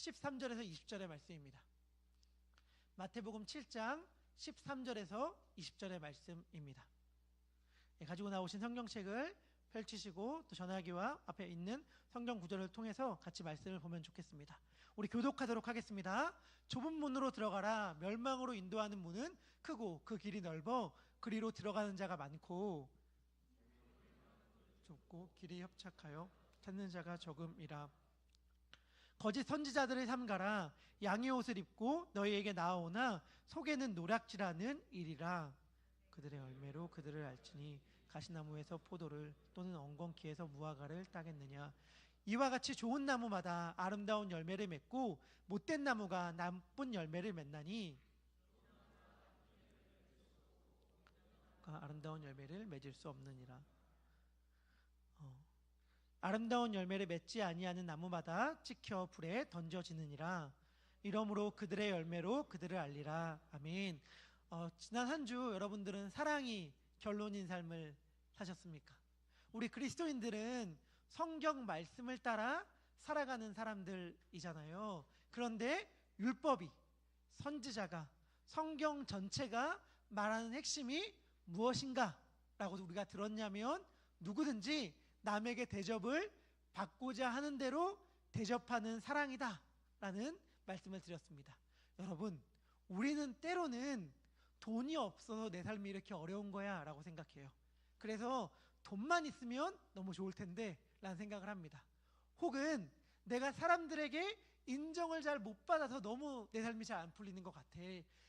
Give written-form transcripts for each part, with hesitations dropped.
13절에서 20절의 말씀입니다. 마태복음 7장 13절에서 20절의 말씀입니다. 가지고 나오신 성경책을 펼치시고 또 전화기와 앞에 있는 성경 구절을 통해서 같이 말씀을 보면 좋겠습니다. 우리 교독하도록 하겠습니다. 좁은 문으로 들어가라. 멸망으로 인도하는 문은 크고 그 길이 넓어 그리로 들어가는 자가 많고 좁고 길이 협착하여 찾는 자가 적음이라. 거짓 선지자들을 삼가라. 양의 옷을 입고 너희에게 나아오나 속에는 노략질하는 일이라. 그들의 열매로 그들을 알지니 가시나무에서 포도를 또는 엉겅퀴에서 무화과를 따겠느냐. 이와 같이 좋은 나무마다 아름다운 열매를 맺고 못된 나무가 나쁜 열매를 맺나니 아름다운 열매를 맺을 수 없느니라. 아름다운 열매를 맺지 아니하는 나무마다 찍혀 불에 던져지느니라. 이러므로 그들의 열매로 그들을 알리라. 아멘. 지난 한 주 여러분들은 사랑이 결론인 삶을 사셨습니까? 우리 그리스도인들은 성경 말씀을 따라 살아가는 사람들이잖아요. 그런데 율법이, 선지자가, 성경 전체가 말하는 핵심이 무엇인가? 라고 우리가 들었냐면 누구든지 남에게 대접을 받고자 하는 대로 대접하는 사랑이다 라는 말씀을 드렸습니다. 여러분, 우리는 때로는 돈이 없어서 내 삶이 이렇게 어려운 거야 라고 생각해요. 그래서 돈만 있으면 너무 좋을 텐데 라는 생각을 합니다. 혹은 내가 사람들에게 인정을 잘 못 받아서 너무 내 삶이 잘 안 풀리는 것 같아.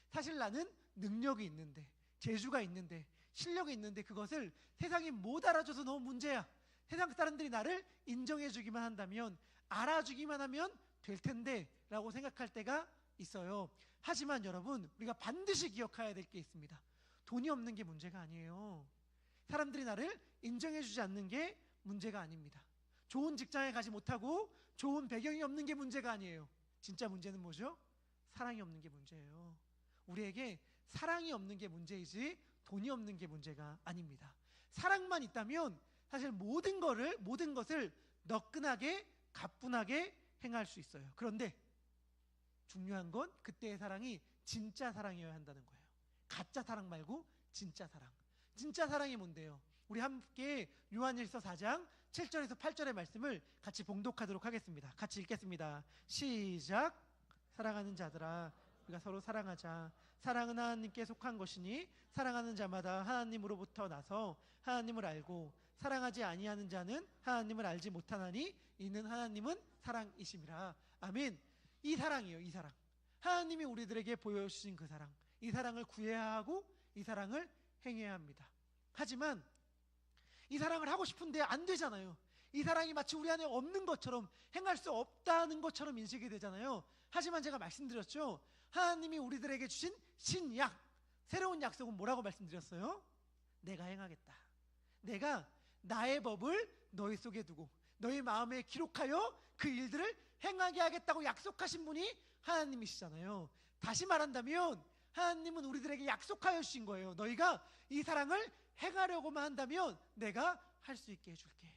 사실 나는 능력이 있는데, 재주가 있는데, 실력이 있는데 그것을 세상이 못 알아줘서 너무 문제야. 세상 사람들이 나를 인정해 주기만 한다면, 알아주기만 하면 될 텐데 라고 생각할 때가 있어요. 하지만 여러분, 우리가 반드시 기억해야 될 게 있습니다. 돈이 없는 게 문제가 아니에요. 사람들이 나를 인정해 주지 않는 게 문제가 아닙니다. 좋은 직장에 가지 못하고 좋은 배경이 없는 게 문제가 아니에요. 진짜 문제는 뭐죠? 사랑이 없는 게 문제예요. 우리에게 사랑이 없는 게 문제이지 돈이 없는 게 문제가 아닙니다. 사랑만 있다면 사실 모든 것을 너끈하게 가뿐하게 행할 수 있어요. 그런데 중요한 건 그때의 사랑이 진짜 사랑이어야 한다는 거예요. 가짜 사랑 말고 진짜 사랑. 진짜 사랑이 뭔데요? 우리 함께 요한일서 4장 7절에서 8절의 말씀을 같이 봉독하도록 하겠습니다. 같이 읽겠습니다. 시작. 사랑하는 자들아, 우리가 서로 사랑하자. 사랑은 하나님께 속한 것이니 사랑하는 자마다 하나님으로부터 나서 하나님을 알고 사랑하지 아니하는 자는 하나님을 알지 못하나니 이는 하나님은 사랑이심이라. 아멘. 이 사랑이에요. 이 사랑. 하나님이 우리들에게 보여주신 그 사랑. 이 사랑을 구해야 하고 이 사랑을 행해야 합니다. 하지만 이 사랑을 하고 싶은데 안 되잖아요. 이 사랑이 마치 우리 안에 없는 것처럼, 행할 수 없다는 것처럼 인식이 되잖아요. 하지만 제가 말씀드렸죠. 하나님이 우리들에게 주신 신약, 새로운 약속은 뭐라고 말씀드렸어요? 내가 행하겠다. 내가 나의 법을 너희 속에 두고 너희 마음에 기록하여 그 일들을 행하게 하겠다고 약속하신 분이 하나님이시잖아요. 다시 말한다면 하나님은 우리들에게 약속하여 주신 거예요. 너희가 이 사랑을 행하려고만 한다면 내가 할 수 있게 해줄게.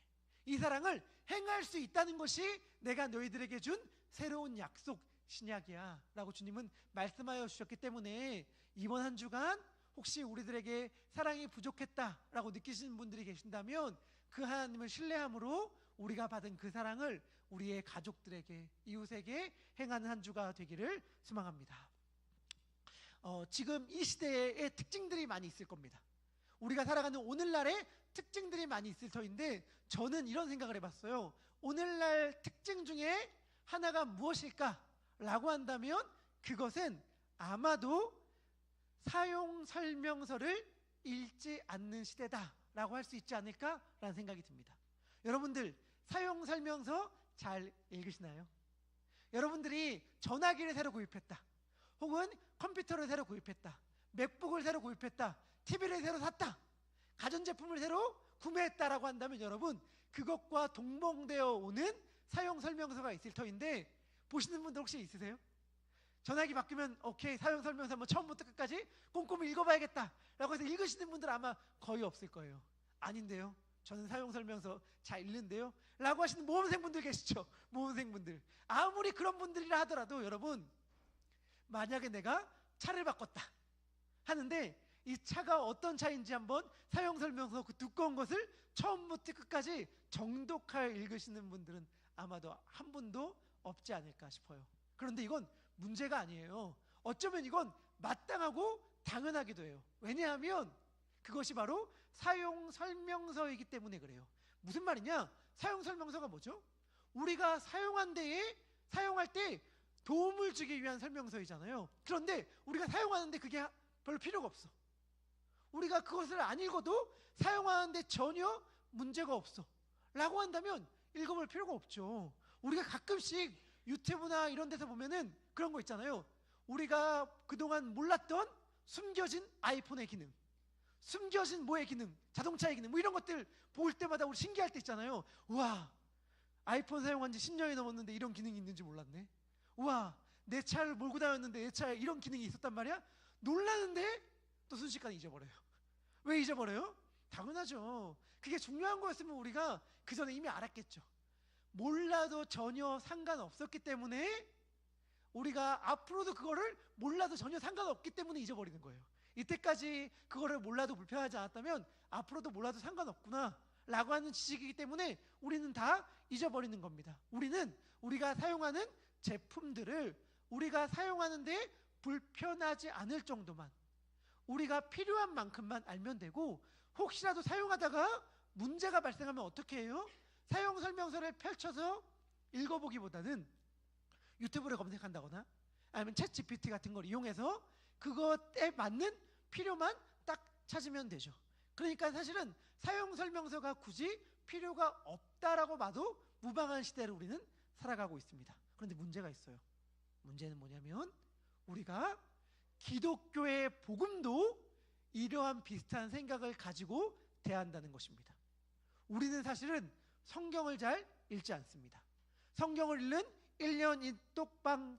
이 사랑을 행할 수 있다는 것이 내가 너희들에게 준 새로운 약속, 신약이야 라고 주님은 말씀하여 주셨기 때문에 이번 한 주간 혹시 우리들에게 사랑이 부족했다라고 느끼시는 분들이 계신다면 그 하나님을 신뢰함으로 우리가 받은 그 사랑을 우리의 가족들에게, 이웃에게 행하는 한 주가 되기를 소망합니다. 지금 이 시대의 특징들이 많이 있을 겁니다. 우리가 살아가는 오늘날의 특징들이 많이 있을 터인데 저는 이런 생각을 해봤어요. 오늘날 특징 중에 하나가 무엇일까? 라고 한다면 그것은 아마도 사용 설명서를 읽지 않는 시대다 라고 할 수 있지 않을까라는 생각이 듭니다. 여러분들 사용 설명서 잘 읽으시나요? 여러분들이 전화기를 새로 구입했다, 혹은 컴퓨터를 새로 구입했다, 맥북을 새로 구입했다, TV를 새로 샀다, 가전제품을 새로 구매했다라고 한다면 여러분 그것과 동봉되어 오는 사용 설명서가 있을 터인데 보시는 분들 혹시 있으세요? 전화기 바뀌면 오케이, 사용 설명서 한번 처음부터 끝까지 꼼꼼히 읽어봐야겠다 라고 해서 읽으시는 분들 아마 거의 없을 거예요. 아닌데요, 저는 사용 설명서 잘 읽는데요 라고 하시는 모범생분들 계시죠? 모범생분들, 아무리 그런 분들이라 하더라도 여러분, 만약에 내가 차를 바꿨다 하는데 이 차가 어떤 차인지 한번 사용 설명서 그 두꺼운 것을 처음부터 끝까지 정독하여 읽으시는 분들은 아마도 한 분도 없지 않을까 싶어요. 그런데 이건 문제가 아니에요. 어쩌면 이건 마땅하고 당연하기도 해요. 왜냐하면 그것이 바로 사용 설명서이기 때문에 그래요. 무슨 말이냐? 사용 설명서가 뭐죠? 우리가 사용할 때 도움을 주기 위한 설명서이잖아요. 그런데 우리가 사용하는데 그게 별로 필요가 없어. 우리가 그것을 안 읽어도 사용하는데 전혀 문제가 없어 라고 한다면 읽어볼 필요가 없죠. 우리가 가끔씩 유튜브나 이런 데서 보면은 그런 거 있잖아요. 우리가 그동안 몰랐던 숨겨진 아이폰의 기능, 숨겨진 뭐의 기능, 자동차의 기능, 뭐 이런 것들 볼 때마다 우리 신기할 때 있잖아요. 우와, 아이폰 사용한 지 10년이 넘었는데 이런 기능이 있는지 몰랐네. 우와, 내 차를 몰고 다녔는데 내 차에 이런 기능이 있었단 말이야. 놀라는데 또 순식간에 잊어버려요. 왜 잊어버려요? 당연하죠. 그게 중요한 거였으면 우리가 그 전에 이미 알았겠죠. 몰라도 전혀 상관없었기 때문에, 우리가 앞으로도 그거를 몰라도 전혀 상관없기 때문에 잊어버리는 거예요. 이때까지 그거를 몰라도 불편하지 않았다면 앞으로도 몰라도 상관없구나 라고 하는 지식이기 때문에 우리는 다 잊어버리는 겁니다. 우리는 우리가 사용하는 제품들을 우리가 사용하는데 불편하지 않을 정도만, 우리가 필요한 만큼만 알면 되고, 혹시라도 사용하다가 문제가 발생하면 어떻게 해요? 사용 설명서를 펼쳐서 읽어보기보다는 유튜브를 검색한다거나 아니면 챗 GPT 같은 걸 이용해서 그것에 맞는 필요만 딱 찾으면 되죠. 그러니까 사실은 사용 설명서가 굳이 필요가 없다라고 봐도 무방한 시대를 우리는 살아가고 있습니다. 그런데 문제가 있어요. 문제는 뭐냐면 우리가 기독교의 복음도 이러한 비슷한 생각을 가지고 대한다는 것입니다. 우리는 사실은 성경을 잘 읽지 않습니다. 성경을 읽는 1년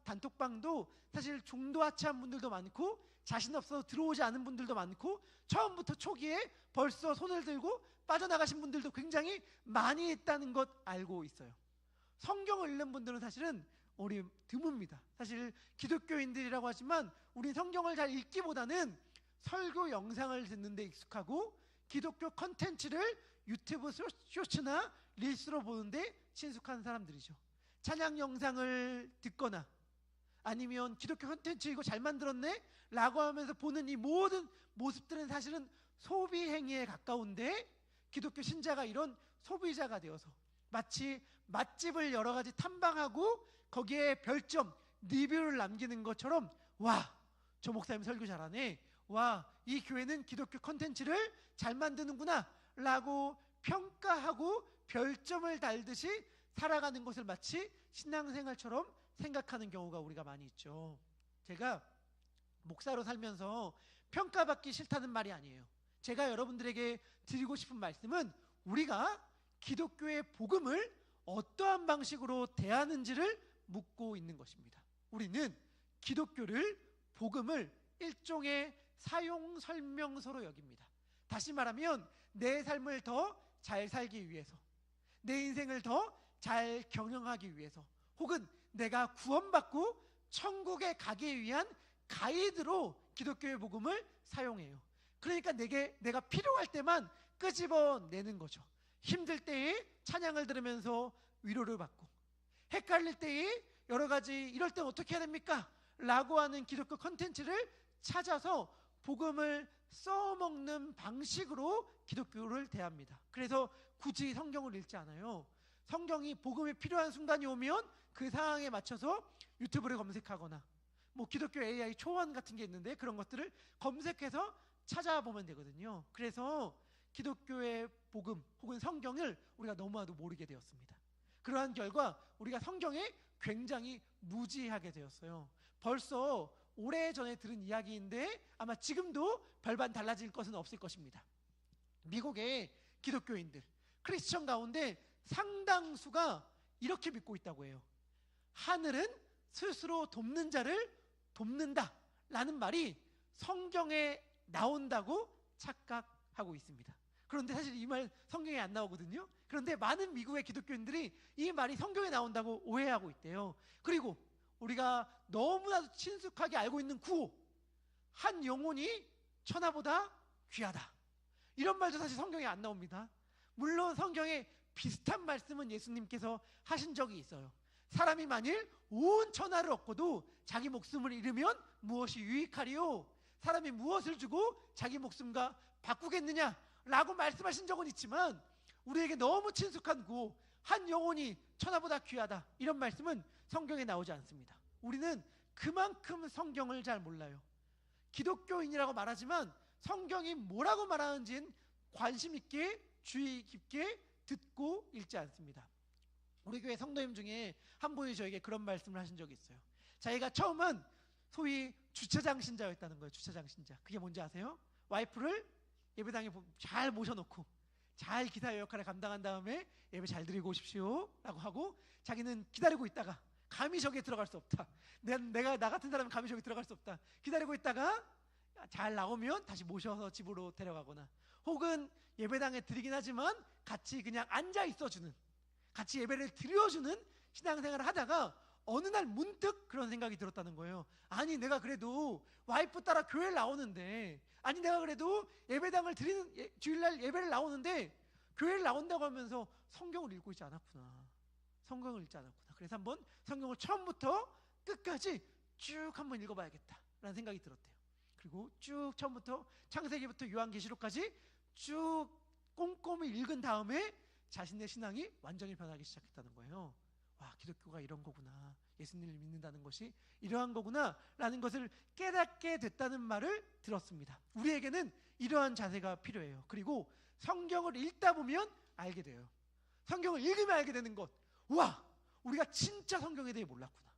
단톡방도 사실 중도 하차한 분들도 많고, 자신 없어서 들어오지 않은 분들도 많고, 처음부터 초기에 벌써 손을 들고 빠져나가신 분들도 굉장히 많이 있다는 것 알고 있어요. 성경을 읽는 분들은 사실은 우리 드뭅니다. 사실 기독교인들이라고 하지만 우리 성경을 잘 읽기보다는 설교 영상을 듣는 데 익숙하고, 기독교 컨텐츠를 유튜브 쇼츠나 릴스로 보는데 친숙한 사람들이죠. 찬양 영상을 듣거나 아니면 기독교 컨텐츠 이거 잘 만들었네 라고 하면서 보는 이 모든 모습들은 사실은 소비 행위에 가까운데, 기독교 신자가 이런 소비자가 되어서 마치 맛집을 여러 가지 탐방하고 거기에 별점, 리뷰를 남기는 것처럼, 와, 저 목사님 설교 잘하네, 와, 이 교회는 기독교 컨텐츠를 잘 만드는구나 라고 평가하고 별점을 달듯이 살아가는 것을 마치 신앙생활처럼 생각하는 경우가 우리가 많이 있죠. 제가 목사로 살면서 평가받기 싫다는 말이 아니에요. 제가 여러분들에게 드리고 싶은 말씀은 우리가 기독교의 복음을 어떠한 방식으로 대하는지를 묻고 있는 것입니다. 우리는 기독교를, 복음을 일종의 사용 설명서로 여깁니다. 다시 말하면 내 삶을 더 잘 살기 위해서, 내 인생을 더 잘 경영하기 위해서, 혹은 내가 구원받고 천국에 가기 위한 가이드로 기독교의 복음을 사용해요. 그러니까 내가 필요할 때만 끄집어내는 거죠. 힘들 때에 찬양을 들으면서 위로를 받고, 헷갈릴 때에 여러 가지 이럴 땐 어떻게 해야 됩니까? 라고 하는 기독교 컨텐츠를 찾아서 복음을 써먹는 방식으로 기독교를 대합니다. 그래서 굳이 성경을 읽지 않아요. 성경이 복음이 필요한 순간이 오면 그 상황에 맞춰서 유튜브를 검색하거나, 뭐 기독교 AI 초원 같은 게 있는데 그런 것들을 검색해서 찾아보면 되거든요. 그래서 기독교의 복음 혹은 성경을 우리가 너무나도 모르게 되었습니다. 그러한 결과 우리가 성경에 굉장히 무지하게 되었어요. 벌써 오래전에 들은 이야기인데 아마 지금도 별반 달라질 것은 없을 것입니다. 미국의 기독교인들, 크리스천 가운데 상당수가 이렇게 믿고 있다고 해요. 하늘은 스스로 돕는 자를 돕는다 라는 말이 성경에 나온다고 착각하고 있습니다. 그런데 사실 이 말 성경에 안 나오거든요. 그런데 많은 미국의 기독교인들이 이 말이 성경에 나온다고 오해하고 있대요. 그리고 우리가 너무나도 친숙하게 알고 있는 구호, 한 영혼이 천하보다 귀하다, 이런 말도 사실 성경에 안 나옵니다. 물론 성경에 비슷한 말씀은 예수님께서 하신 적이 있어요. 사람이 만일 온 천하를 얻고도 자기 목숨을 잃으면 무엇이 유익하리요? 사람이 무엇을 주고 자기 목숨과 바꾸겠느냐? 라고 말씀하신 적은 있지만 우리에게 너무 친숙한 구호, 한 영혼이 천하보다 귀하다, 이런 말씀은 성경에 나오지 않습니다. 우리는 그만큼 성경을 잘 몰라요. 기독교인이라고 말하지만 성경이 뭐라고 말하는지는 관심 있게 주의 깊게 듣고 읽지 않습니다. 우리 교회 성도님 중에 한 분이 저에게 그런 말씀을 하신 적이 있어요. 자기가 처음은 소위 주차장 신자였다는 거예요. 주차장 신자. 그게 뭔지 아세요? 와이프를 예배당에 잘 모셔놓고 잘 기사 역할을 감당한 다음에 예배 잘 드리고 오십시오 라고 하고, 자기는 기다리고 있다가 감히 저기에 들어갈 수 없다, 내가 나 같은 사람은 감히 저기 들어갈 수 없다, 기다리고 있다가 잘 나오면 다시 모셔서 집으로 데려가거나, 혹은 예배당에 드리긴 하지만 같이 그냥 앉아 있어주는, 같이 예배를 드려주는 신앙생활을 하다가 어느 날 문득 그런 생각이 들었다는 거예요. 아니 내가 그래도 와이프 따라 교회를 나오는데, 아니 내가 그래도 예배당을 드리는 주일날 예배를 나오는데 교회를 나온다고 하면서 성경을 읽고 있지 않았구나, 성경을 읽지 않았구나. 그래서 한번 성경을 처음부터 끝까지 쭉 한번 읽어봐야겠다 라는 생각이 들었대요. 그리고 쭉 처음부터 창세기부터 요한계시록까지 쭉 꼼꼼히 읽은 다음에 자신의 신앙이 완전히 변하기 시작했다는 거예요. 와, 기독교가 이런 거구나, 예수님을 믿는다는 것이 이러한 거구나 라는 것을 깨닫게 됐다는 말을 들었습니다. 우리에게는 이러한 자세가 필요해요. 그리고 성경을 읽다 보면 알게 돼요. 성경을 읽으면 알게 되는 것, 와, 우리가 진짜 성경에 대해 몰랐구나,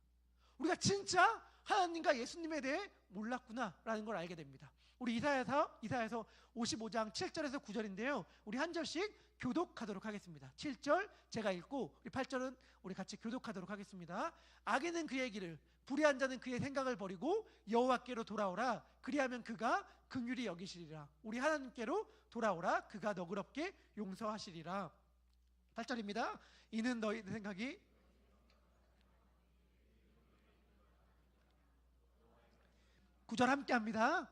우리가 진짜 하나님과 예수님에 대해 몰랐구나 라는 걸 알게 됩니다. 우리 이사야서 55장 7절에서 9절인데요 우리 한 절씩 교독하도록 하겠습니다. 7절 제가 읽고 우리 8절은 우리 같이 교독하도록 하겠습니다. 악인은 그의 길을, 불의한 자는 그의 생각을 버리고 여호와께로 돌아오라. 그리하면 그가 긍휼히 여기시리라. 우리 하나님께로 돌아오라. 그가 너그럽게 용서하시리라. 8절입니다. 이는 너희 생각이 9절 함께 합니다.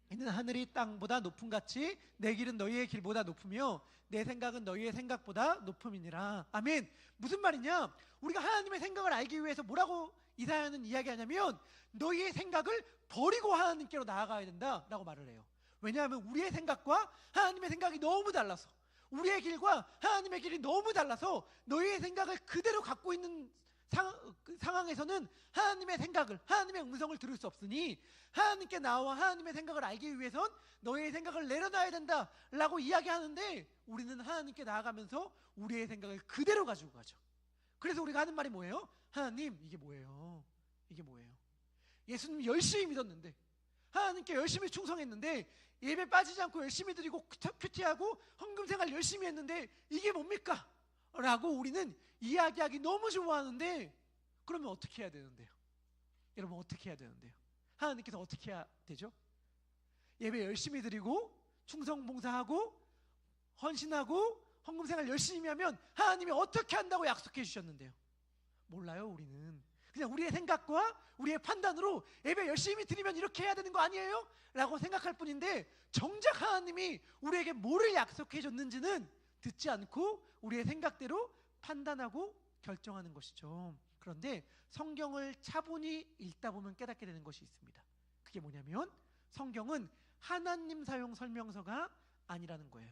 이는 하늘이 땅보다 높음 같이 내 길은 너희의 길보다 높으며 내 생각은 너희의 생각보다 높음이니라. 아멘. 무슨 말이냐? 우리가 하나님의 생각을 알기 위해서 뭐라고 이사야는 이야기하냐면 너희의 생각을 버리고 하나님께로 나아가야 된다라고 말을 해요. 왜냐하면 우리의 생각과 하나님의 생각이 너무 달라서, 우리의 길과 하나님의 길이 너무 달라서 너희의 생각을 그대로 갖고 있는 상황에서는 하나님의 생각을, 하나님의 음성을 들을 수 없으니 하나님께 나와 하나님의 생각을 알기 위해선 너희의 생각을 내려놔야 된다라고 이야기하는데, 우리는 하나님께 나아가면서 우리의 생각을 그대로 가지고 가죠. 그래서 우리가 하는 말이 뭐예요? 하나님, 이게 뭐예요? 이게 뭐예요? 예수님 열심히 믿었는데, 하나님께 열심히 충성했는데, 예배 빠지지 않고 열심히 드리고 큐티하고 헌금생활 열심히 했는데 이게 뭡니까? 라고 우리는 이야기하기 너무 좋아하는데, 그러면 어떻게 해야 되는데요? 여러분 어떻게 해야 되는데요? 하나님께서 어떻게 해야 되죠? 예배 열심히 드리고 충성 봉사하고 헌신하고 헌금생활 열심히 하면 하나님이 어떻게 한다고 약속해 주셨는데요? 몰라요. 우리는 그냥 우리의 생각과 우리의 판단으로 예배 열심히 드리면 이렇게 해야 되는 거 아니에요? 라고 생각할 뿐인데, 정작 하나님이 우리에게 뭐를 약속해 줬는지는 듣지 않고 우리의 생각대로 판단하고 결정하는 것이죠. 그런데 성경을 차분히 읽다 보면 깨닫게 되는 것이 있습니다. 그게 뭐냐면 성경은 하나님 사용 설명서가 아니라는 거예요.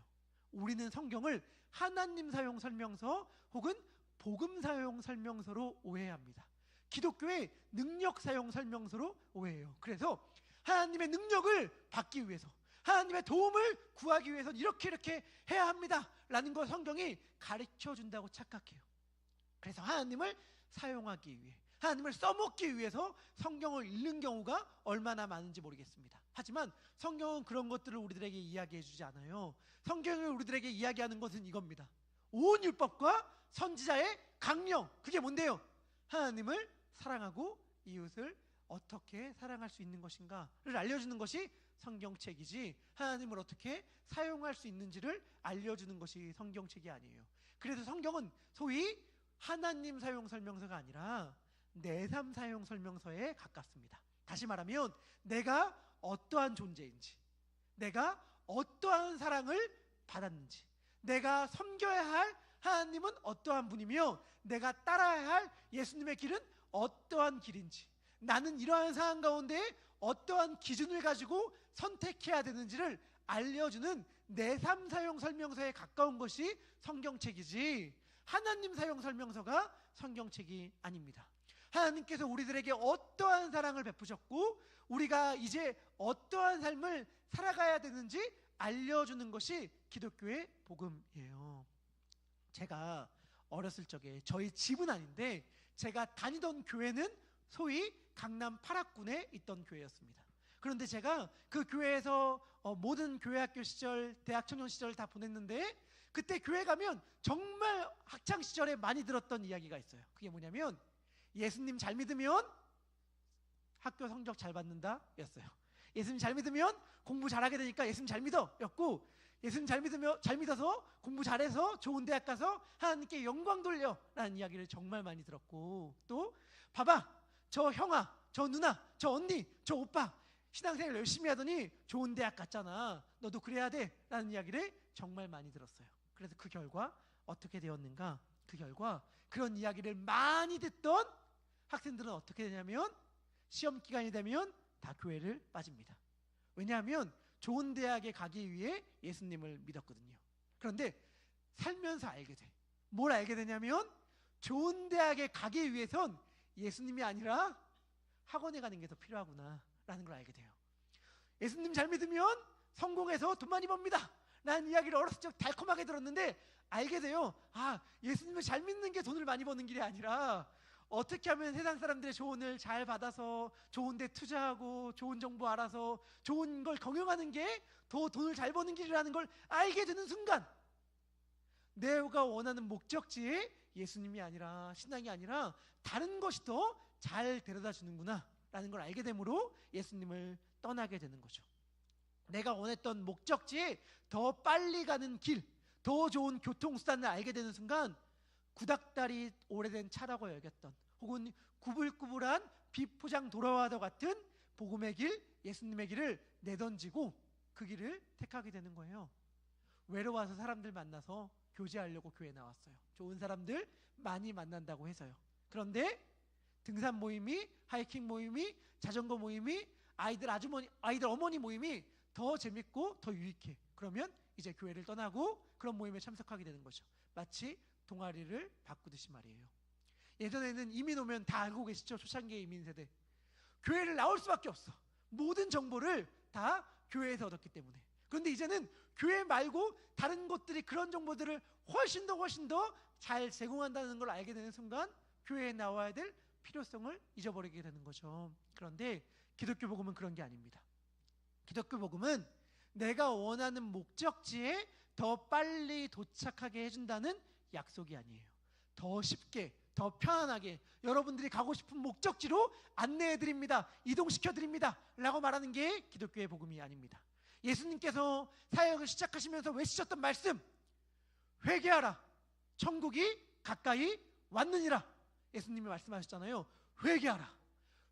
우리는 성경을 하나님 사용 설명서 혹은 복음 사용 설명서로 오해합니다. 기독교의 능력 사용 설명서로 오해해요. 그래서 하나님의 능력을 받기 위해서, 하나님의 도움을 구하기 위해서는 이렇게 해야 합니다 라는 걸 성경이 가르쳐 준다고 착각해요. 그래서 하나님을 사용하기 위해, 하나님을 써먹기 위해서 성경을 읽는 경우가 얼마나 많은지 모르겠습니다. 하지만 성경은 그런 것들을 우리들에게 이야기해 주지 않아요. 성경이 우리들에게 이야기하는 것은 이겁니다. 온 율법과 선지자의 강령, 그게 뭔데요? 하나님을 사랑하고 이웃을 어떻게 사랑할 수 있는 것인가를 알려주는 것이 성경책이지, 하나님을 어떻게 사용할 수 있는지를 알려주는 것이 성경책이 아니에요. 그래서 성경은 소위 하나님 사용 설명서가 아니라 내 삶 사용 설명서에 가깝습니다. 다시 말하면 내가 어떠한 존재인지, 내가 어떠한 사랑을 받았는지, 내가 섬겨야 할 하나님은 어떠한 분이며 내가 따라야 할 예수님의 길은 어떠한 길인지, 나는 이러한 상황 가운데 어떠한 기준을 가지고 선택해야 되는지를 알려주는 내 삶 사용 설명서에 가까운 것이 성경책이지, 하나님 사용 설명서가 성경책이 아닙니다. 하나님께서 우리들에게 어떠한 사랑을 베푸셨고 우리가 이제 어떠한 삶을 살아가야 되는지 알려주는 것이 기독교의 복음이에요. 제가 어렸을 적에, 저희 집은 아닌데 제가 다니던 교회는 소위 강남 8학군에 있던 교회였습니다. 그런데 제가 그 교회에서 모든 교회학교 시절, 대학 청년 시절 다 보냈는데, 그때 교회 가면 정말 학창 시절에 많이 들었던 이야기가 있어요. 그게 뭐냐면 예수님 잘 믿으면 학교 성적 잘 받는다 였어요. 예수님 잘 믿으면 공부 잘하게 되니까 예수님 잘 믿어 였고, 예수님 잘 믿어서 공부 잘해서 좋은 대학 가서 하나님께 영광 돌려 라는 이야기를 정말 많이 들었고, 또 봐봐, 저 형아, 저 누나, 저 언니, 저 오빠 신앙생활 열심히 하더니 좋은 대학 갔잖아, 너도 그래야 돼 라는 이야기를 정말 많이 들었어요. 그래서 그 결과 어떻게 되었는가? 그 결과 그런 이야기를 많이 듣던 학생들은 어떻게 되냐면 시험 기간이 되면 다 교회를 빠집니다. 왜냐하면 좋은 대학에 가기 위해 예수님을 믿었거든요. 그런데 살면서 알게 돼. 뭘 알게 되냐면 좋은 대학에 가기 위해선 예수님이 아니라 학원에 가는 게 더 필요하구나 라는 걸 알게 돼요. 예수님 잘 믿으면 성공해서 돈 많이 법니다 라는 이야기를 어렸을 적 달콤하게 들었는데 알게 돼요. 아, 예수님을 잘 믿는 게 돈을 많이 버는 길이 아니라 어떻게 하면 세상 사람들의 조언을 잘 받아서 좋은 데 투자하고 좋은 정보 알아서 좋은 걸 경영하는 게 더 돈을 잘 버는 길이라는 걸 알게 되는 순간, 내가 원하는 목적지에 예수님이 아니라, 신앙이 아니라 다른 것이 더 잘 데려다 주는구나 라는 걸 알게 되므로 예수님을 떠나게 되는 거죠. 내가 원했던 목적지에 더 빨리 가는 길, 더 좋은 교통수단을 알게 되는 순간 구닥다리 오래된 차라고 여겼던, 혹은 구불구불한 비포장 도로와도 같은 복음의 길, 예수님의 길을 내던지고 그 길을 택하게 되는 거예요. 외로워서 사람들 만나서 교제하려고 교회 나왔어요. 좋은 사람들 많이 만난다고 해서요. 그런데 등산 모임이, 하이킹 모임이, 자전거 모임이, 아이들 어머니 모임이 더 재밌고 더 유익해. 그러면 이제 교회를 떠나고 그런 모임에 참석하게 되는 거죠. 마치 동아리를 바꾸듯이 말이에요. 예전에는 이민 오면 다 알고 계시죠? 초창기의 이민 세대. 교회를 나올 수밖에 없어. 모든 정보를 다 교회에서 얻었기 때문에. 그런데 이제는 교회 말고 다른 곳들이 그런 정보들을 훨씬 더 잘 제공한다는 걸 알게 되는 순간 교회에 나와야 될 필요성을 잊어버리게 되는 거죠. 그런데 기독교 복음은 그런 게 아닙니다. 기독교 복음은 내가 원하는 목적지에 더 빨리 도착하게 해준다는 약속이 아니에요. 더 쉽게, 더 편안하게 여러분들이 가고 싶은 목적지로 안내해드립니다, 이동시켜드립니다 라고 말하는 게 기독교의 복음이 아닙니다. 예수님께서 사역을 시작하시면서 외치셨던 말씀, 회개하라, 천국이 가까이 왔느니라. 예수님이 말씀하셨잖아요.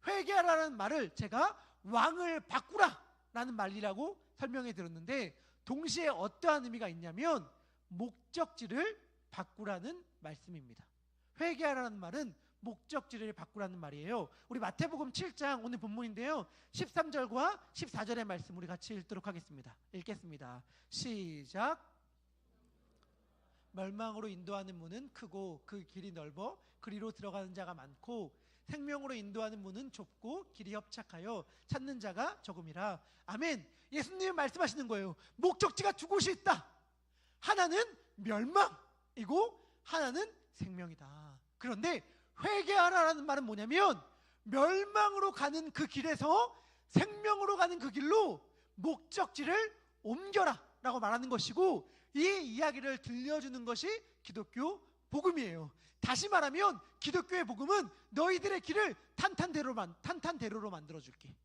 회개하라라는 말을 제가 왕을 바꾸라 라는 말이라고 설명해 드렸는데, 동시에 어떠한 의미가 있냐면 목적지를 바꾸라는 말씀입니다. 회개하라는 말은 목적지를 바꾸라는 말이에요. 우리 마태복음 7장 오늘 본문인데요, 13절과 14절의 말씀 우리 같이 읽도록 하겠습니다. 읽겠습니다. 시작. 멸망으로 인도하는 문은 크고 그 길이 넓어 그리로 들어가는 자가 많고, 생명으로 인도하는 문은 좁고 길이 협착하여 찾는 자가 적음이라. 아멘. 예수님이 말씀하시는 거예요. 목적지가 두 곳이 있다. 하나는 멸망이고 하나는 생명이다. 그런데 회개하라라는 말은 뭐냐면 멸망으로 가는 그 길에서 생명으로 가는 그 길로 목적지를 옮겨라 라고 말하는 것이고, 이 이야기를 들려주는 것이 기독교 복음이에요. 다시 말하면 기독교의 복음은 너희들의 길을 탄탄대로로 만들어줄게.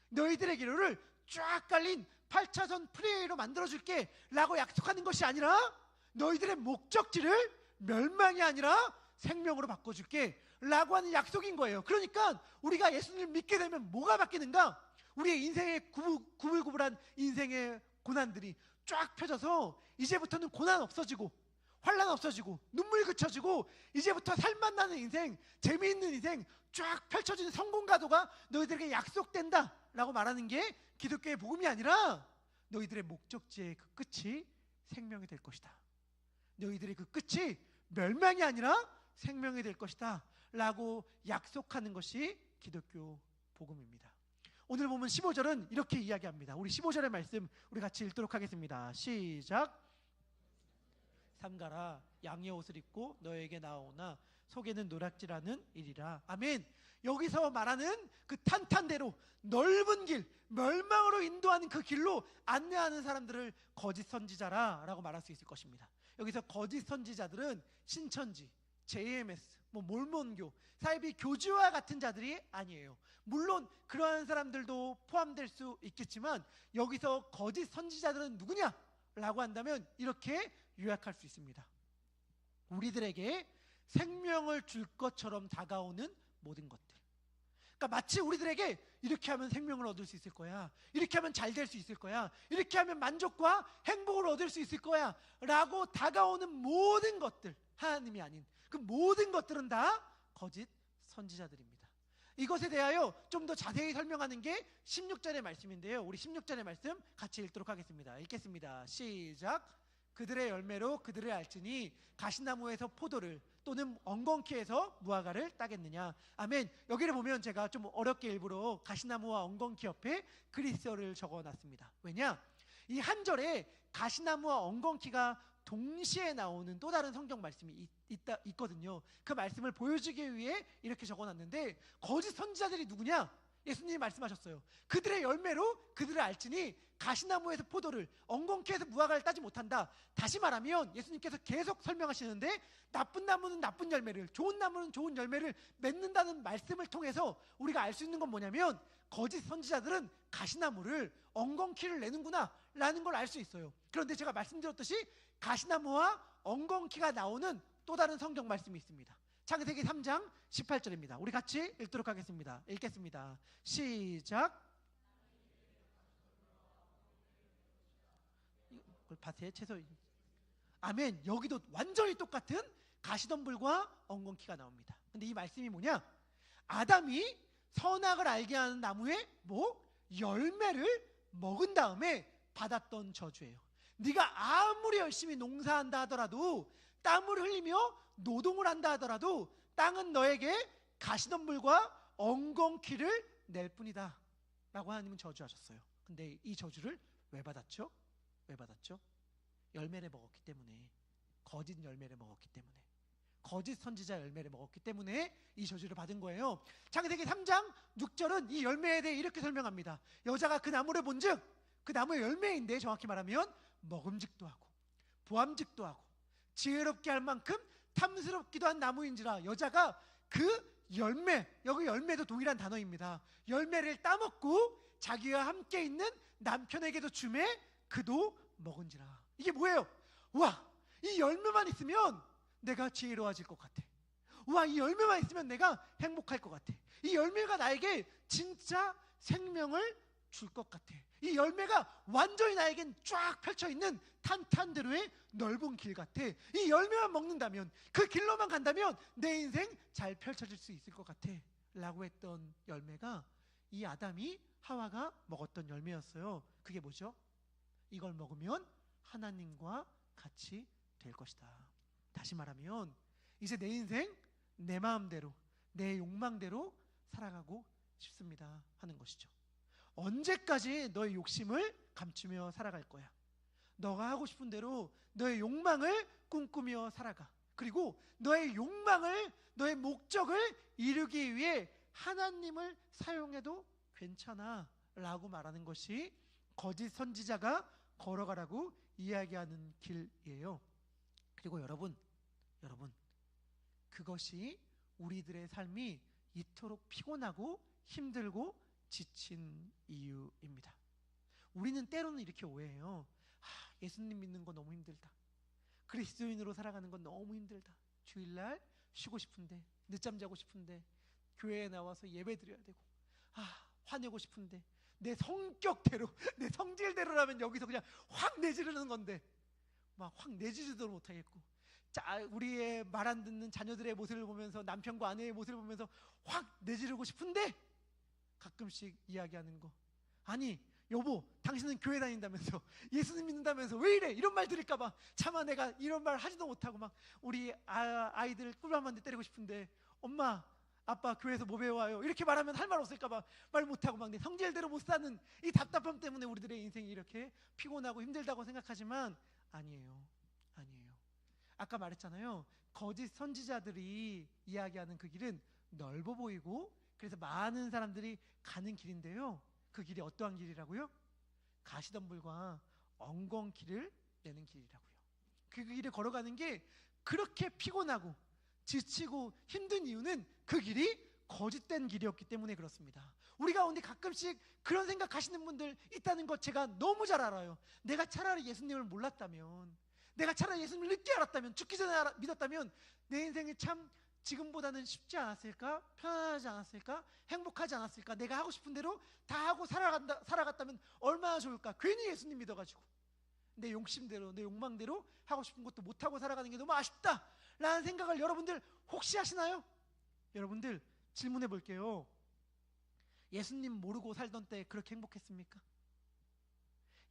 너희들의 길을 쫙 깔린 8차선 프리웨이로 만들어줄게 라고 약속하는 것이 아니라 너희들의 목적지를 멸망이 아니라 생명으로 바꿔줄게 라고 하는 약속인 거예요. 그러니까 우리가 예수님을 믿게 되면 뭐가 바뀌는가? 우리의 인생의 구불구불한 인생의 고난들이 쫙 펴져서 이제부터는 고난 없어지고 환난 없어지고 눈물 그쳐지고 이제부터 살맛나는 인생, 재미있는 인생 쫙 펼쳐지는 성공가도가 너희들에게 약속된다 라고 말하는 게 기독교의 복음이 아니라 너희들의 목적지의 그 끝이 생명이 될 것이다. 너희들의 그 끝이 멸망이 아니라 생명이 될 것이다 라고 약속하는 것이 기독교 복음입니다. 오늘 보면 15절은 이렇게 이야기합니다. 우리 15절의 말씀 우리 같이 읽도록 하겠습니다. 시작. 삼가라 양의 옷을 입고 너에게 나오나 속에는 노략질하는 일이라. 아멘. 여기서 말하는 그 탄탄대로 넓은 길, 멸망으로 인도하는 그 길로 안내하는 사람들을 거짓 선지자라 라고 말할 수 있을 것입니다. 여기서 거짓 선지자들은 신천지, JMS, 몰몬교, 사이비 교주와 같은 자들이 아니에요. 물론 그러한 사람들도 포함될 수 있겠지만 여기서 거짓 선지자들은 누구냐? 라고 한다면 이렇게 요약할 수 있습니다. 우리들에게 생명을 줄 것처럼 다가오는 모든 것들. 그러니까 마치 우리들에게 이렇게 하면 생명을 얻을 수 있을 거야, 이렇게 하면 잘 될 수 있을 거야, 이렇게 하면 만족과 행복을 얻을 수 있을 거야 라고 다가오는 모든 것들, 하나님이 아닌 그 모든 것들은 다 거짓 선지자들입니다. 이것에 대하여 좀 더 자세히 설명하는 게 16절의 말씀인데요, 우리 16절의 말씀 같이 읽도록 하겠습니다. 읽겠습니다. 시작. 그들의 열매로 그들을 알지니 가시나무에서 포도를 또는 엉겅퀴에서 무화과를 따겠느냐. 아멘. 여기를 보면 제가 좀 어렵게 일부러 가시나무와 엉겅퀴 옆에 그리스어를 적어놨습니다. 왜냐? 이 한 절에 가시나무와 엉겅퀴가 동시에 나오는 또 다른 성경 말씀이 있거든요. 그 말씀을 보여주기 위해 이렇게 적어놨는데 거짓 선지자들이 누구냐? 예수님이 말씀하셨어요. 그들의 열매로 그들을 알지니 가시나무에서 포도를 엉겅퀴에서 무화과를 따지 못한다. 다시 말하면 예수님께서 계속 설명하시는데 나쁜 나무는 나쁜 열매를, 좋은 나무는 좋은 열매를 맺는다는 말씀을 통해서 우리가 알 수 있는 건 뭐냐면 거짓 선지자들은 가시나무를 엉겅퀴를 내는구나 라는 걸 알 수 있어요. 그런데 제가 말씀드렸듯이 가시나무와 엉겅퀴가 나오는 또 다른 성경 말씀이 있습니다. 창세기 3장 18절입니다. 우리 같이 읽도록 하겠습니다. 읽겠습니다. 시작. 밭에 채소. 아멘. 여기도 완전히 똑같은 가시덤불과 엉겅퀴가 나옵니다. 근데 이 말씀이 뭐냐? 아담이 선악을 알게 하는 나무의 열매를 먹은 다음에 받았던 저주예요. 네가 아무리 열심히 농사한다 하더라도, 땀을 흘리며 노동을 한다 하더라도 땅은 너에게 가시덤불과 엉겅퀴를 낼 뿐이다 라고 하나님은 저주하셨어요. 근데 이 저주를 왜 받았죠? 왜 받았죠? 열매를 먹었기 때문에, 거짓 열매를 먹었기 때문에, 거짓 선지자 열매를 먹었기 때문에 이 저주를 받은 거예요. 창세기 3장 6절은 이 열매에 대해 이렇게 설명합니다. 여자가 그 나무를 본즉, 그 나무의 열매인데 정확히 말하면 먹음직도 하고 보암직도 하고 지혜롭게 할 만큼 탐스럽기도 한 나무인지라. 여자가 그 열매, 여기 열매도 동일한 단어입니다. 열매를 따먹고 자기와 함께 있는 남편에게도 주매 그도 먹은지라. 이게 뭐예요? 와, 이 열매만 있으면 내가 지혜로워질 것 같아. 와, 이 열매만 있으면 내가 행복할 것 같아. 이 열매가 나에게 진짜 생명을 줄 것 같아. 이 열매가 완전히 나에겐 쫙 펼쳐있는 탄탄대로의 넓은 길 같아. 이 열매만 먹는다면, 그 길로만 간다면 내 인생 잘 펼쳐질 수 있을 것 같아 라고 했던 열매가 이 아담이 하와가 먹었던 열매였어요. 그게 뭐죠? 이걸 먹으면 하나님과 같이 될 것이다. 다시 말하면 이제 내 인생 내 마음대로, 내 욕망대로 살아가고 싶습니다 하는 것이죠. 언제까지 너의 욕심을 감추며 살아갈 거야? 너가 하고 싶은 대로 너의 욕망을 꿈꾸며 살아가. 그리고 너의 욕망을, 너의 목적을 이루기 위해 하나님을 사용해도 괜찮아 라고 말하는 것이 거짓 선지자가 걸어가라고 이야기하는 길이에요. 그리고 여러분 그것이 우리들의 삶이 이토록 피곤하고 힘들고 지친 이유입니다. 우리는 때로는 이렇게 오해해요. 예수님 믿는 거 너무 힘들다. 그리스도인으로 살아가는 건 너무 힘들다. 주일날 쉬고 싶은데, 늦잠 자고 싶은데, 교회에 나와서 예배 드려야 되고, 화내고 싶은데, 내 성격대로, 내 성질대로라면 여기서 그냥 확 내지르는 건데 막 확 내지르지도 못하겠고, 우리의 말 안 듣는 자녀들의 모습을 보면서, 남편과 아내의 모습을 보면서 확 내지르고 싶은데 가끔씩 이야기하는 거, 아니 여보 당신은 교회 다닌다면서, 예수님 믿는다면서 왜 이래? 이런 말 들을까봐 차마 내가 이런 말 하지도 못하고 막 우리 아이들 꿀밤 한 대 때리고 싶은데, 엄마 아빠 교회에서 뭐 배워와요? 이렇게 말하면 할 말 없을까봐 말 못하고 막 내 성질대로 못 사는 이 답답함 때문에 우리들의 인생이 이렇게 피곤하고 힘들다고 생각하지만 아니에요. 아까 말했잖아요. 거짓 선지자들이 이야기하는 그 길은 넓어 보이고 그래서 많은 사람들이 가는 길인데요, 그 길이 어떠한 길이라고요? 가시덤불과 엉겅퀴를 내는 길이라고요. 그 길을 걸어가는 게 그렇게 피곤하고 지치고 힘든 이유는 그 길이 거짓된 길이었기 때문에 그렇습니다. 우리 가운데 가끔씩 그런 생각하시는 분들 있다는 것 제가 너무 잘 알아요. 내가 차라리 예수님을 몰랐다면, 내가 차라리 예수님을 늦게 알았다면, 죽기 전에 믿었다면 내 인생이 참 지금보다는 쉽지 않았을까? 편안하지 않았을까? 행복하지 않았을까? 내가 하고 싶은 대로 다 하고 살아갔다면 얼마나 좋을까? 괜히 예수님 믿어가지고 내 욕심대로, 내 욕망대로 하고 싶은 것도 못하고 살아가는 게 너무 아쉽다 라는 생각을 여러분들 혹시 하시나요? 여러분들 질문해 볼게요. 예수님 모르고 살던 때 그렇게 행복했습니까?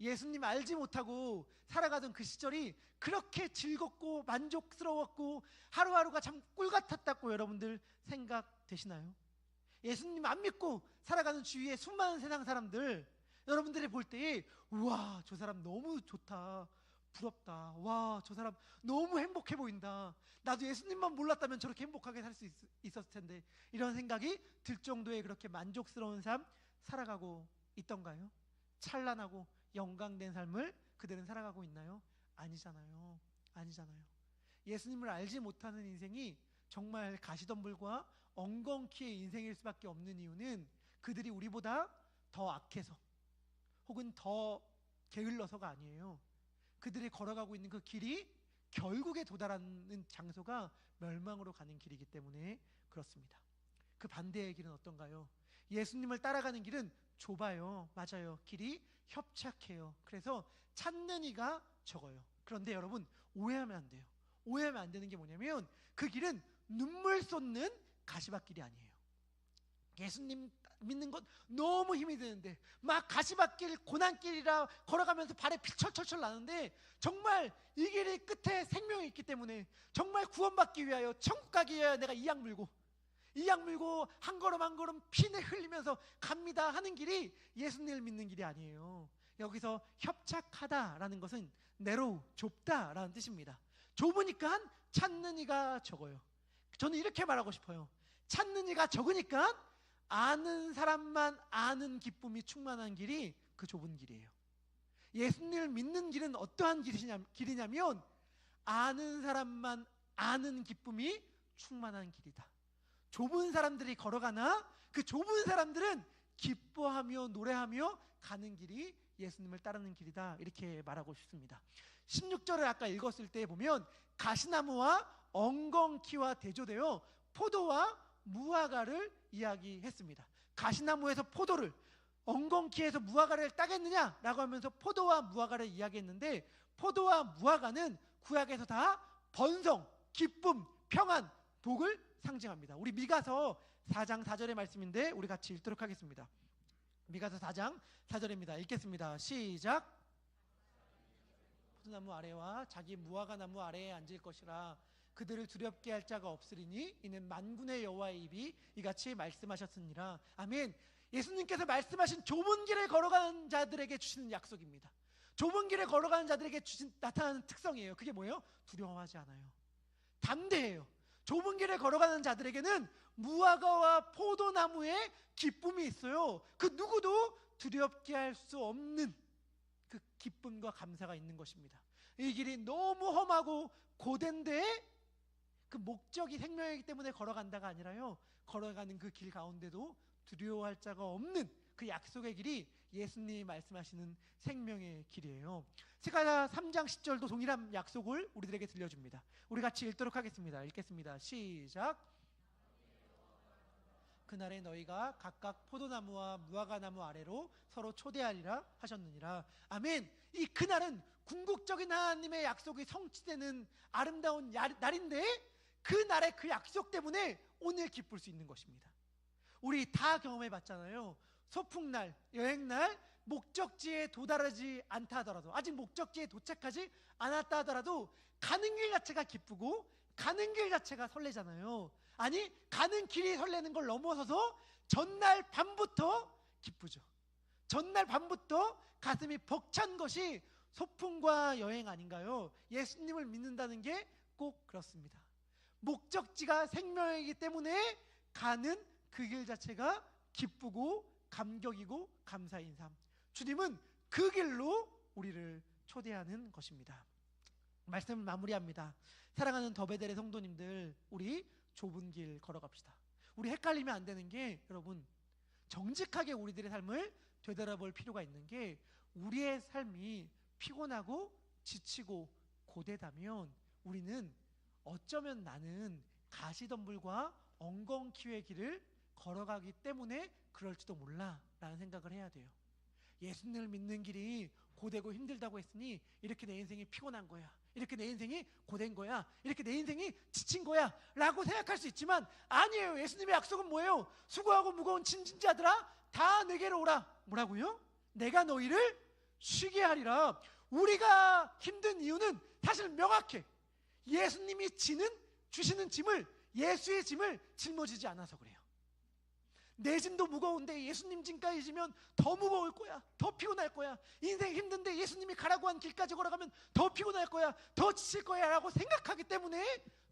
예수님 알지 못하고 살아가던 그 시절이 그렇게 즐겁고 만족스러웠고 하루하루가 참 꿀같았다고 여러분들 생각되시나요? 예수님 안 믿고 살아가는 주위의 수많은 세상 사람들, 여러분들이 볼 때 우와 저 사람 너무 좋다, 부럽다, 와 저 사람 너무 행복해 보인다, 나도 예수님만 몰랐다면 저렇게 행복하게 살 수 있었을 텐데, 이런 생각이 들 정도의 그렇게 만족스러운 삶 살아가고 있던가요? 찬란하고 영광된 삶을 그들은 살아가고 있나요? 아니잖아요. 예수님을 알지 못하는 인생이 정말 가시덤불과 엉겅퀴의 인생일 수밖에 없는 이유는 그들이 우리보다 더 악해서 혹은 더 게을러서가 아니에요. 그들이 걸어가고 있는 그 길이 결국에 도달하는 장소가 멸망으로 가는 길이기 때문에 그렇습니다. 그 반대의 길은 어떤가요? 예수님을 따라가는 길은 좁아요. 맞아요. 길이 협착해요. 그래서 찾는 이가 적어요. 그런데 여러분 오해하면 안 돼요. 오해하면 안 되는 게 뭐냐면 그 길은 눈물 쏟는 가시밭길이 아니에요. 예수님 믿는 것 너무 힘이 드는데 막 가시밭길 고난길이라 걸어가면서 발에 피 철철철 나는데, 정말 이 길의 끝에 생명이 있기 때문에 정말 구원받기 위하여 천국 가기 위하여 내가 이 약 물고 한 걸음 한 걸음 피내 흘리면서 갑니다 하는 길이 예수님을 믿는 길이 아니에요. 여기서 협착하다라는 것은 narrow, 좁다라는 뜻입니다. 좁으니까 찾는 이가 적어요. 저는 이렇게 말하고 싶어요. 찾는 이가 적으니까 아는 사람만 아는 기쁨이 충만한 길이 그 좁은 길이에요. 예수님을 믿는 길은 어떠한 길이냐면 아는 사람만 아는 기쁨이 충만한 길이다. 좁은 사람들이 걸어가나 그 좁은 사람들은 기뻐하며 노래하며 가는 길이 예수님을 따르는 길이다, 이렇게 말하고 싶습니다. 16절을 아까 읽었을 때 보면 가시나무와 엉겅퀴와 대조되어 포도와 무화과를 이야기했습니다. 가시나무에서 포도를, 엉겅퀴에서 무화과를 따겠느냐라고 하면서 포도와 무화과를 이야기했는데, 포도와 무화과는 구약에서 다 번성, 기쁨, 평안, 복을 상징합니다. 우리 미가서 4장 4절의 말씀인데 우리 같이 읽도록 하겠습니다. 미가서 4장 4절입니다. 읽겠습니다. 시작. 포도나무 아래와 자기 무화과나무 아래에 앉을 것이라. 그들을 두렵게 할 자가 없으리니 이는 만군의 여호와의 입이 이같이 말씀하셨으니라. 아멘. 예수님께서 말씀하신 좁은 길을 걸어가는 자들에게 주시는 약속입니다. 좁은 길을 걸어가는 자들에게 나타나는 특성이에요. 그게 뭐예요? 두려워하지 않아요. 담대해요. 좁은 길을 걸어가는 자들에게는 무화과와 포도나무에 기쁨이 있어요. 그 누구도 두렵게 할 수 없는 그 기쁨과 감사가 있는 것입니다. 이 길이 너무 험하고 고된데 그 목적이 생명이기 때문에 걸어간다가 아니라요, 걸어가는 그 길 가운데도 두려워할 자가 없는 그 약속의 길이 예수님이 말씀하시는 생명의 길이에요. 스가랴 3장 10절도 동일한 약속을 우리들에게 들려줍니다. 우리 같이 읽도록 하겠습니다. 읽겠습니다. 시작. 그날에 너희가 각각 포도나무와 무화과나무 아래로 서로 초대하리라 하셨느니라. 아멘. 이 그날은 궁극적인 하나님의 약속이 성취되는 아름다운 날인데, 그 날의 그 약속 때문에 오늘 기쁠 수 있는 것입니다. 우리 다 경험해 봤잖아요. 소풍날, 여행날, 목적지에 도달하지 않다 하더라도, 아직 목적지에 도착하지 않았다 하더라도 가는 길 자체가 기쁘고 가는 길 자체가 설레잖아요. 아니, 가는 길이 설레는 걸 넘어서서 전날 밤부터 기쁘죠. 전날 밤부터 가슴이 벅찬 것이 소풍과 여행 아닌가요? 예수님을 믿는다는 게 꼭 그렇습니다. 목적지가 생명이기 때문에 가는 그 길 자체가 기쁘고 감격이고 감사인 삶. 주님은 그 길로 우리를 초대하는 것입니다. 말씀을 마무리합니다. 사랑하는 더베델의 성도님들, 우리 좁은 길 걸어갑시다. 우리 헷갈리면 안 되는 게, 여러분, 정직하게 우리들의 삶을 되돌아볼 필요가 있는 게, 우리의 삶이 피곤하고 지치고 고되다면 우리는 어쩌면 나는 가시덤불과 엉겅퀴의 길을 걸어가기 때문에 그럴지도 몰라 라는 생각을 해야 돼요. 예수님을 믿는 길이 고되고 힘들다고 했으니 이렇게 내 인생이 피곤한 거야, 이렇게 내 인생이 고된 거야, 이렇게 내 인생이 지친 거야 라고 생각할 수 있지만, 아니에요. 예수님의 약속은 뭐예요? 수고하고 무거운 짐진 자들아 다 내게로 오라. 뭐라고요? 내가 너희를 쉬게 하리라. 우리가 힘든 이유는 사실 명확해. 예수님이 주시는 짐을, 예수의 짐을 짊어지지 않아서 그래요. 내 짐도 무거운데 예수님 짐까지 지면 더 무거울 거야, 더 피곤할 거야. 인생 힘든데 예수님이 가라고 한 길까지 걸어가면 더 피곤할 거야, 더 지칠 거야 라고 생각하기 때문에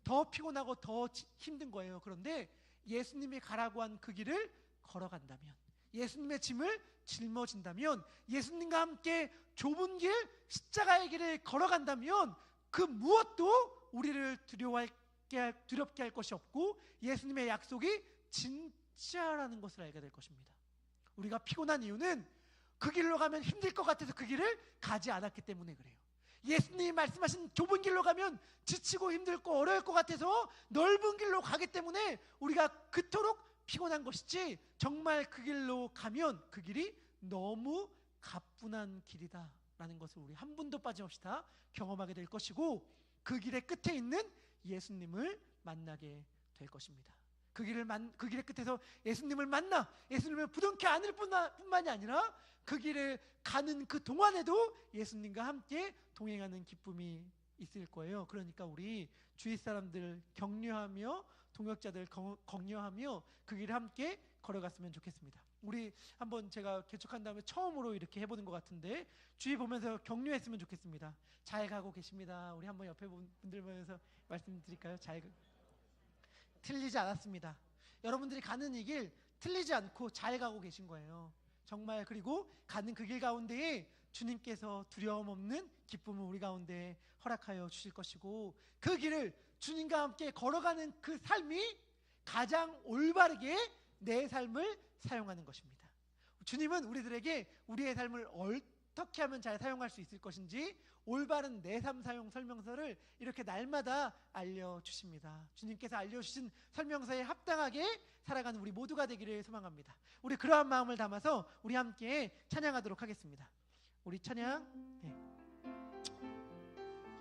더 피곤하고 더 힘든 거예요. 그런데 예수님이 가라고 한 그 길을 걸어간다면, 예수님의 짐을 짊어진다면, 예수님과 함께 좁은 길, 십자가의 길을 걸어간다면 그 무엇도 우리를 두렵게 할 것이 없고, 예수님의 약속이 진짜라는 것을 알게 될 것입니다. 우리가 피곤한 이유는 그 길로 가면 힘들 것 같아서 그 길을 가지 않았기 때문에 그래요. 예수님이 말씀하신 좁은 길로 가면 지치고 힘들고 어려울 것 같아서 넓은 길로 가기 때문에 우리가 그토록 피곤한 것이지, 정말 그 길로 가면 그 길이 너무 가뿐한 길이다 라는 것을 우리 한 분도 빠짐없이 다 경험하게 될 것이고, 그 길의 끝에 있는 예수님을 만나게 될 것입니다. 그 길의 끝에서 예수님을 만나 예수님을 부둥켜 안을 뿐만이 아니라 그 길을 가는 그 동안에도 예수님과 함께 동행하는 기쁨이 있을 거예요. 그러니까 우리 주위 사람들 격려하며, 동역자들 격려하며 그 길을 함께 걸어갔으면 좋겠습니다. 우리 한번, 제가 개척한 다음에 처음으로 이렇게 해보는 것 같은데, 주위 보면서 격려했으면 좋겠습니다. 잘 가고 계십니다. 우리 한번 옆에 분들 보면서 말씀드릴까요? 틀리지 않았습니다. 여러분들이 가는 이 길 틀리지 않고 잘 가고 계신 거예요. 정말. 그리고 가는 그 길 가운데에 주님께서 두려움 없는 기쁨을 우리 가운데 허락하여 주실 것이고, 그 길을 주님과 함께 걸어가는 그 삶이 가장 올바르게 내 삶을 사용하는 것입니다. 주님은 우리들에게 우리의 삶을 어떻게 하면 잘 사용할 수 있을 것인지 올바른 내 삶 사용 설명서를 이렇게 날마다 알려주십니다. 주님께서 알려주신 설명서에 합당하게 살아가는 우리 모두가 되기를 소망합니다. 우리 그러한 마음을 담아서 우리 함께 찬양하도록 하겠습니다. 우리 찬양